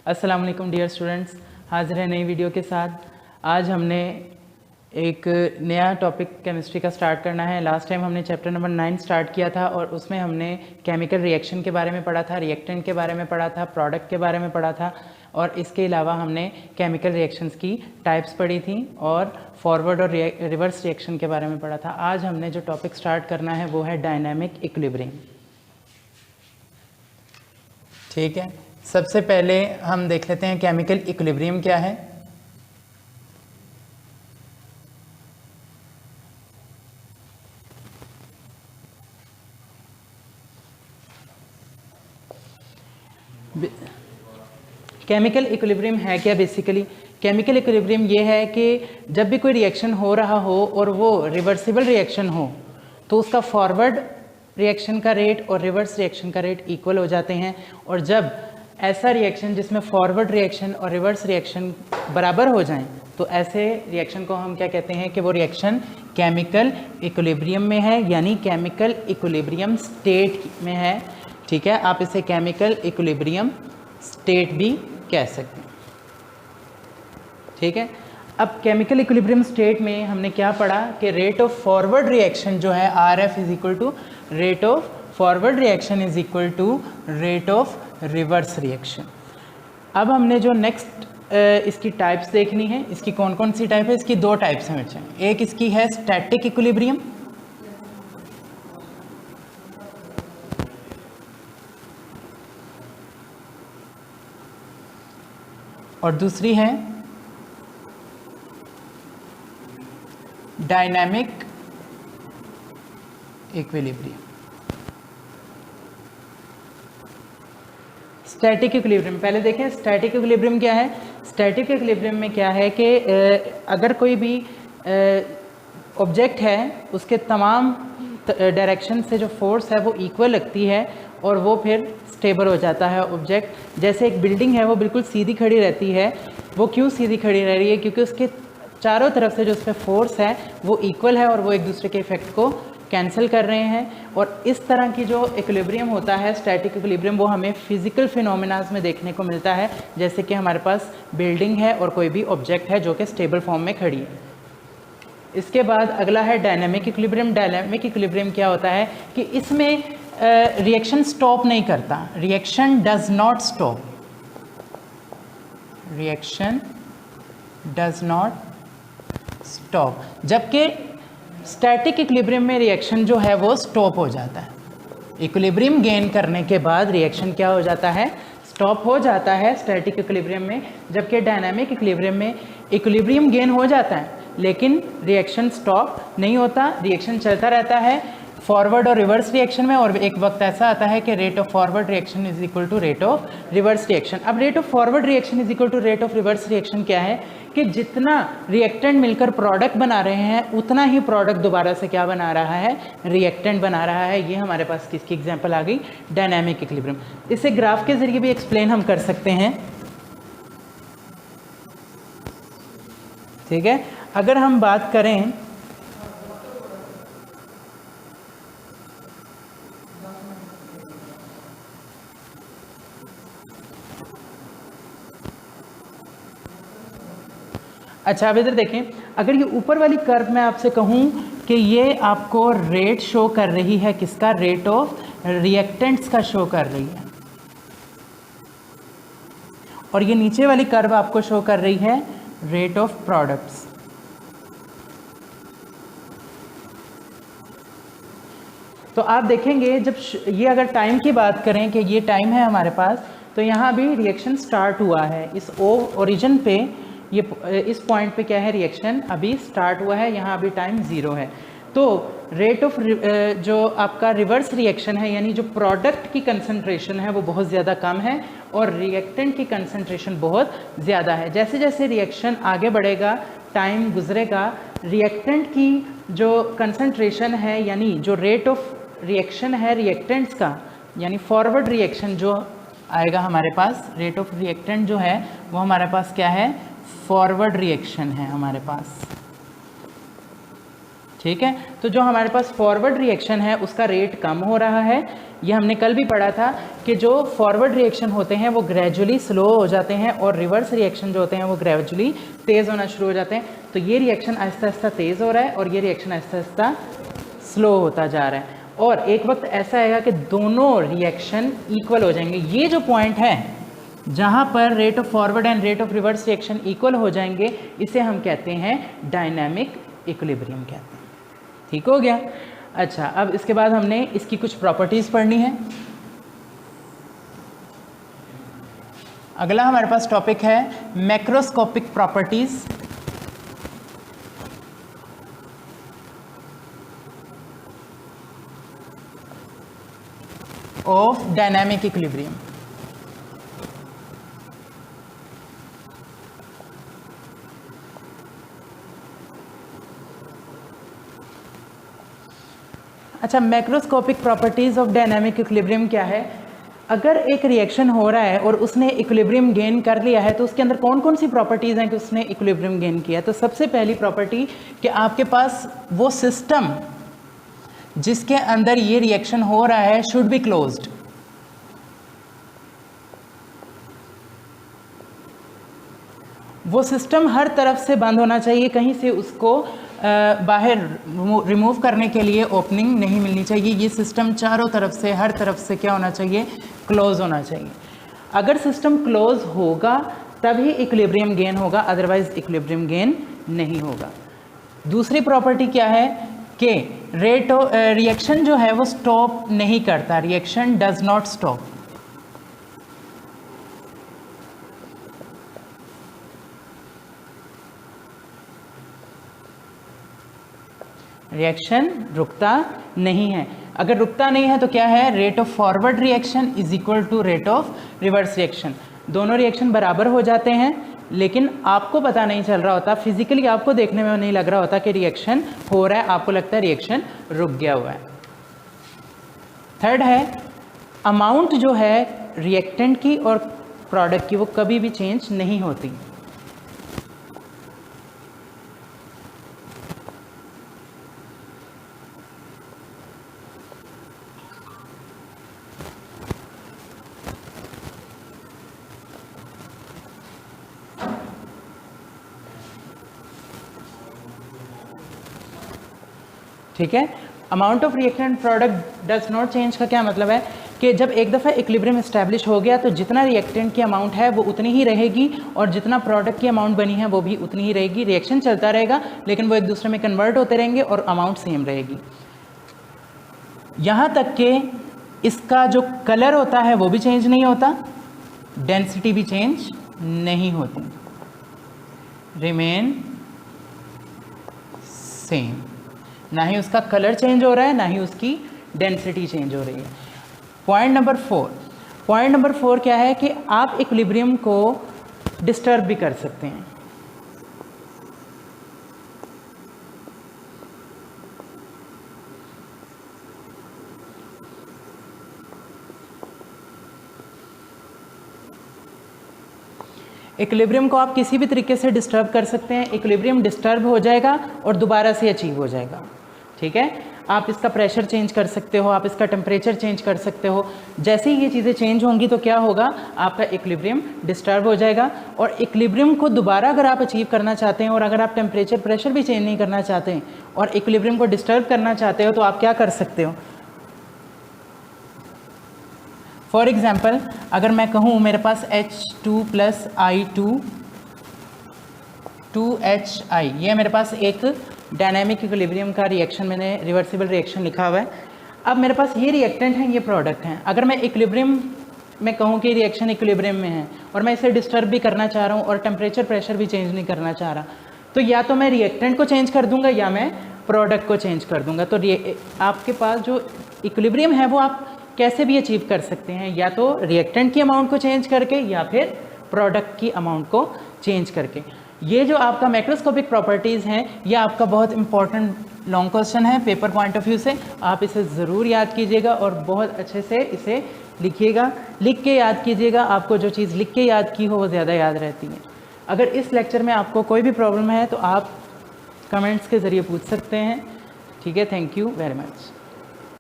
अस्सलाम वालेकुम dear students, हाजिर है नई वीडियो के साथ। आज हमने एक नया टॉपिक केमिस्ट्री का स्टार्ट करना है। लास्ट टाइम हमने चैप्टर नंबर 9 स्टार्ट किया था और उसमें हमने केमिकल रिएक्शन के बारे में पढ़ा था, रिएक्टेंट के बारे में पढ़ा था, प्रोडक्ट के बारे में पढ़ा था और इसके अलावा हमने केमिकल रिएक्शंस की टाइप्स पढ़ी थी और फॉरवर्ड और रिवर्स रिएक्शन के बारे में पढ़ा था। आज हमने जो टॉपिक स्टार्ट करना है वो है डायनामिक इक्विलिब्रियम। ठीक है, सबसे पहले हम देख लेते हैं केमिकल इक्विलिब्रियम क्या है। केमिकल इक्विलिब्रियम है क्या? बेसिकली केमिकल इक्विलिब्रियम ये है कि जब भी कोई रिएक्शन हो रहा हो और वो रिवर्सिबल रिएक्शन हो तो उसका फॉरवर्ड रिएक्शन का रेट और रिवर्स रिएक्शन का रेट इक्वल हो जाते हैं। और जब ऐसा रिएक्शन जिसमें फॉरवर्ड रिएक्शन और रिवर्स रिएक्शन बराबर हो जाएं तो ऐसे रिएक्शन को हम क्या कहते हैं कि वो रिएक्शन केमिकल इक्विलिब्रियम में है, यानी केमिकल इक्विलिब्रियम स्टेट में है। ठीक है, आप इसे केमिकल इक्विलिब्रियम स्टेट भी कह सकते हैं। ठीक है, अब केमिकल इक्विलिब्रियम स्टेट में हमने क्या पढ़ा कि रेट ऑफ फॉरवर्ड रिएक्शन जो है RF is equal to rate of forward reaction is equal to rate of reverse reaction. अब हमने जो नेक्स्ट इसकी टाइप्स देखनी है, इसकी कौन कौन सी टाइप है? इसकी दो टाइप्स हैं बच्चे। एक इसकी है स्टैटिक इक्विलिब्रियम और दूसरी है डायनामिक इक्विलिब्रियम। स्टैटिक इक्विलिब्रियम पहले देखें। स्टैटिक इक्विलिब्रियम क्या है? स्टैटिक इक्विलिब्रियम में क्या है कि अगर कोई भी ऑब्जेक्ट है उसके तमाम डायरेक्शन से जो फोर्स है वो इक्वल लगती है और वो फिर स्टेबल हो जाता है ऑब्जेक्ट। जैसे एक बिल्डिंग है वो बिल्कुल सीधी खड़ी रहती है। वो क्यों सीधी खड़ी रह रही है? क्योंकि उसके चारों तरफ से जो उस पर फोर्स है वो इक्वल है और वो एक दूसरे के इफेक्ट को कैंसिल कर रहे हैं। और इस तरह की जो इक्विलिब्रियम होता है स्टैटिक इक्विलिब्रियम, वो हमें फिजिकल फिनोमेनास में देखने को मिलता है। जैसे कि हमारे पास बिल्डिंग है और कोई भी ऑब्जेक्ट है जो कि स्टेबल फॉर्म में खड़ी है। इसके बाद अगला है डायनामिक इक्विलिब्रियम। डायनामिक इक्विलिब्रियम क्या होता है कि इसमें रिएक्शन स्टॉप नहीं करता। Reaction does not stop, reaction does not stop. जबकि स्टैटिक इक्विलिब्रियम में रिएक्शन जो है वो स्टॉप हो जाता है। इक्विलिब्रियम गेन करने के बाद रिएक्शन क्या हो जाता है? स्टॉप हो जाता है स्टैटिक इक्विलिब्रियम में। जबकि डायनामिक इक्विलिब्रियम में इक्विलिब्रियम गेन हो जाता है लेकिन रिएक्शन स्टॉप नहीं होता, रिएक्शन चलता रहता है फॉरवर्ड और रिवर्स रिएक्शन में। और एक वक्त ऐसा आता है कि rate of forward reaction is equal to rate of reverse reaction. अब rate of forward reaction is equal to rate of reverse reaction क्या है कि जितना रिएक्टेंट मिलकर प्रोडक्ट बना रहे हैं उतना ही प्रोडक्ट दोबारा से क्या बना रहा है? रिएक्टेंट बना रहा है। ये हमारे पास किसकी एग्जांपल आ गई? Dynamic equilibrium. इसे ग्राफ के जरिए भी एक्सप्लेन हम कर सकते हैं। ठीक है, अगर हम बात करें अच्छा, अब इधर देखें। अगर ये ऊपर वाली कर्व मैं आपसे कहूँ कि ये आपको रेट शो कर रही है किसका? रेट ऑफ रिएक्टेंट्स का शो कर रही है। और ये नीचे वाली कर्व आपको शो कर रही है रेट ऑफ प्रोडक्ट्स। तो आप देखेंगे जब ये अगर टाइम की बात करें कि ये टाइम है हमारे पास, तो यहाँ भी रिएक्शन स्टार्ट हुआ है। इस ओरिजिन पे, ये इस पॉइंट पे क्या है? रिएक्शन अभी स्टार्ट हुआ है। यहाँ अभी टाइम 0 है। तो रेट ऑफ जो आपका रिवर्स रिएक्शन है, यानी जो प्रोडक्ट की कंसंट्रेशन है वो बहुत ज़्यादा कम है और रिएक्टेंट की कंसंट्रेशन बहुत ज़्यादा है। जैसे जैसे रिएक्शन आगे बढ़ेगा, टाइम गुजरेगा, रिएक्टेंट की जो कंसंट्रेशन है यानी जो रेट ऑफ रिएक्शन है रिएक्टेंट्स का, यानी फॉरवर्ड रिएक्शन जो आएगा हमारे पास, रेट ऑफ रिएक्टेंट जो है वो हमारे पास क्या है? फॉरवर्ड रिएक्शन है हमारे पास। ठीक है, तो जो हमारे पास फॉरवर्ड रिएक्शन है उसका रेट कम हो रहा है, ये हमने कल भी पढ़ा था कि जो फॉरवर्ड रिएक्शन होते हैं वो ग्रेजुअली स्लो हो जाते हैं और रिवर्स रिएक्शन जो होते हैं वो ग्रेजुअली तेज़ होना शुरू हो जाते हैं। तो ये रिएक्शन आहिस्ता आहिस्ता तेज़ हो रहा है और ये रिएक्शन आहिस्ता आहिस्ता स्लो होता जा रहा है, और एक वक्त ऐसा आएगा कि दोनों रिएक्शन इक्वल हो जाएंगे। ये जो पॉइंट है जहाँ पर rate of forward and rate of reverse reaction equal हो जाएंगे, इसे हम कहते हैं डायनामिक इक्विलिब्रियम कहते हैं। ठीक हो गया। अच्छा, अब इसके बाद हमने इसकी कुछ प्रॉपर्टीज़ पढ़नी है। अगला हमारे पास टॉपिक है macroscopic properties of dynamic equilibrium. अच्छा, macroscopic properties of dynamic equilibrium क्या है? अगर एक रिएक्शन हो रहा है और उसने इक्विलिब्रियम गेन कर लिया है तो उसके अंदर कौन कौन सी प्रॉपर्टीज़ हैं कि उसने इक्विलिब्रियम गेन किया? तो सबसे पहली प्रॉपर्टी कि आपके पास वो सिस्टम जिसके अंदर ये रिएक्शन हो रहा है शुड बी क्लोज्ड। वो सिस्टम हर तरफ से बंद होना चाहिए, कहीं से उसको बाहर रिमूव करने के लिए ओपनिंग नहीं मिलनी चाहिए। ये सिस्टम चारों तरफ से, हर तरफ से क्या होना चाहिए? क्लोज होना चाहिए। अगर सिस्टम क्लोज होगा तभी इक्विलिब्रियम गेन होगा, अदरवाइज इक्विलिब्रियम गेन नहीं होगा। दूसरी प्रॉपर्टी क्या है कि रिएक्शन जो है वो स्टॉप नहीं करता, reaction does not stop. Reaction रुकता नहीं है। अगर रुकता नहीं है तो क्या है? Rate of forward reaction is equal to rate of reverse reaction. दोनों रिएक्शन बराबर हो जाते हैं, लेकिन आपको पता नहीं चल रहा होता, फिजिकली आपको देखने में नहीं लग रहा होता कि रिएक्शन हो रहा है, आपको लगता है रिएक्शन रुक गया हुआ है। थर्ड है अमाउंट जो है रिएक्टेंट की और प्रोडक्ट की वो कभी भी चेंज नहीं होती। ठीक है। Amount of reactant product does not change का क्या मतलब है कि जब एक दफ़ा इक्विलिब्रियम एस्टैब्लिश हो गया तो जितना रिएक्टेंट की अमाउंट है वो उतनी ही रहेगी और जितना प्रोडक्ट की अमाउंट बनी है वो भी उतनी ही रहेगी। रिएक्शन चलता रहेगा लेकिन वो एक दूसरे में कन्वर्ट होते रहेंगे और अमाउंट सेम रहेगी। यहाँ तक कि इसका जो कलर होता है वो भी चेंज नहीं होता, डेंसिटी भी चेंज नहीं होती, रिमेन सेम। ना ही उसका कलर चेंज हो रहा है, ना ही उसकी डेंसिटी चेंज हो रही है। पॉइंट नंबर 4 क्या है कि आप इक्विलिब्रियम को डिस्टर्ब भी कर सकते हैं। इक्विलिब्रियम को आप किसी भी तरीके से डिस्टर्ब कर सकते हैं। इक्विलिब्रियम डिस्टर्ब हो जाएगा और दोबारा से अचीव हो जाएगा। ठीक है, आप इसका प्रेशर चेंज कर सकते हो, आप इसका टेम्परेचर चेंज कर सकते हो। जैसे ही ये चीज़ें चेंज होंगी तो क्या होगा? आपका इक्विलिब्रियम डिस्टर्ब हो जाएगा। और इक्विलिब्रियम को दोबारा अगर आप अचीव करना चाहते हैं और अगर आप टेम्परेचर प्रेशर भी चेंज नहीं करना चाहते हैं और इक्विलिब्रियम को डिस्टर्ब करना चाहते हो तो आप क्या कर सकते हो? फॉर एग्जाम्पल, अगर मैं कहूँ मेरे पास H2 + I2 2HI, ये मेरे पास एक डायनामिक इक्विलिब्रियम का रिएक्शन, मैंने रिवर्सिबल रिएक्शन लिखा हुआ है। अब मेरे पास ये रिएक्टेंट हैं, ये प्रोडक्ट हैं। अगर मैं इक्विलिब्रियम में कहूँ कि रिएक्शन इक्विलिब्रियम में है और मैं इसे डिस्टर्ब भी करना चाह रहा हूँ और टेम्परेचर प्रेशर भी चेंज नहीं करना चाह रहा, तो या तो मैं रिएक्टेंट को चेंज कर दूंगा या मैं प्रोडक्ट को चेंज कर दूंगा। तो आपके पास जो इक्विलिब्रियम है वो आप कैसे भी अचीव कर सकते हैं, या तो रिएक्टेंट की अमाउंट को चेंज करके या फिर प्रोडक्ट की अमाउंट को चेंज करके। ये जो आपका मैक्रोस्कोपिक प्रॉपर्टीज़ हैं ये आपका बहुत इंपॉर्टेंट लॉन्ग क्वेश्चन है पेपर पॉइंट ऑफ व्यू से। आप इसे ज़रूर याद कीजिएगा और बहुत अच्छे से इसे लिखिएगा, लिख के याद कीजिएगा। आपको जो चीज़ लिख के याद की हो वो ज़्यादा याद रहती है। अगर इस लेक्चर में आपको कोई भी प्रॉब्लम है तो आप कमेंट्स के ज़रिए पूछ सकते हैं। ठीक है, थैंक यू वेरी मच।